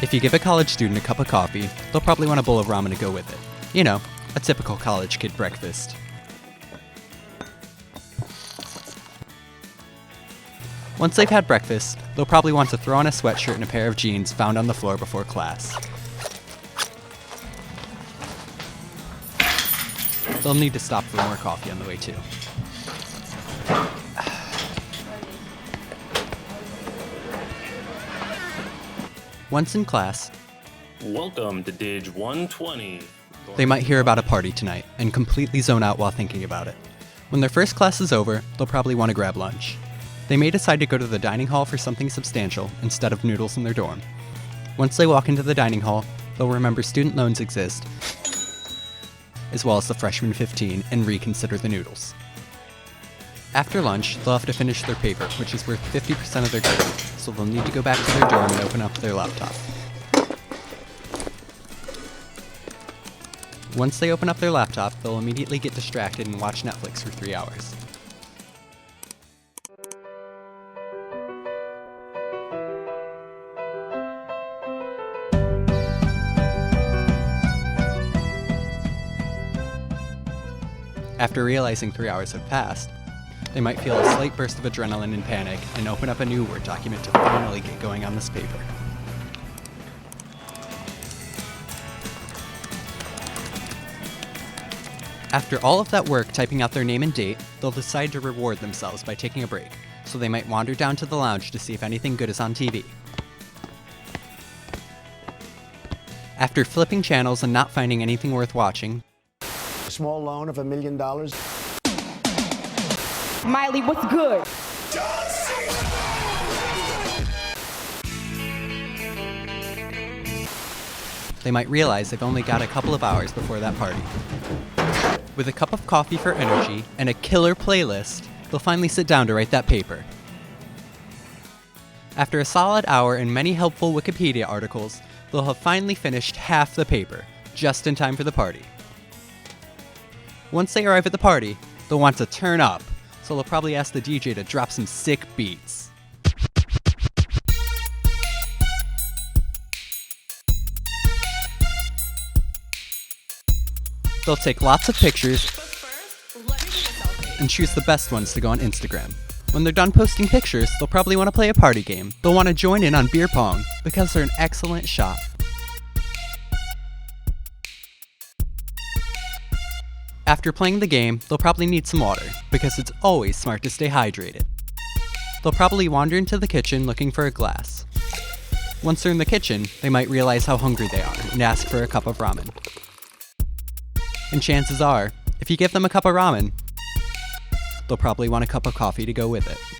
If you give a college student a cup of coffee, they'll probably want a bowl of ramen to go with it. You know, a typical college kid breakfast. Once they've had breakfast, they'll probably want to throw on a sweatshirt and a pair of jeans found on the floor before class. They'll need to stop for more coffee on the way too. Once in class, welcome to Dig 120. They might hear about a party tonight and completely zone out while thinking about it. When their first class is over, they'll probably want to grab lunch. They may decide to go to the dining hall for something substantial instead of noodles in their dorm. Once they walk into the dining hall, they'll remember student loans exist, as well as the freshman 15, and reconsider the noodles. After lunch, they'll have to finish their paper, which is worth 50% of their grade, so they'll need to go back to their dorm and open up their laptop. Once they open up their laptop, they'll immediately get distracted and watch Netflix for 3 hours. After realizing 3 hours have passed, they might feel a slight burst of adrenaline and panic and open up a new Word document to finally get going on this paper. After all of that work typing out their name and date, they'll decide to reward themselves by taking a break, so they might wander down to the lounge to see if anything good is on TV. After flipping channels and not finding anything worth watching, a small loan of $1 million. Miley, what's good? they might realize they've only got a couple of hours before that party. With a cup of coffee for energy and a killer playlist, they'll finally sit down to write that paper. After a solid hour and many helpful Wikipedia articles, they'll have finally finished half the paper, just in time for the party. Once they arrive at the party, they'll want to turn up, so they'll probably ask the DJ to drop some sick beats. They'll take lots of pictures and choose the best ones to go on Instagram. When they're done posting pictures, they'll probably want to play a party game. They'll want to join in on beer pong because they're an excellent shot. After playing the game, they'll probably need some water because it's always smart to stay hydrated. They'll probably wander into the kitchen looking for a glass. Once they're in the kitchen, they might realize how hungry they are and ask for a cup of ramen. And chances are, if you give them a cup of ramen, they'll probably want a cup of coffee to go with it.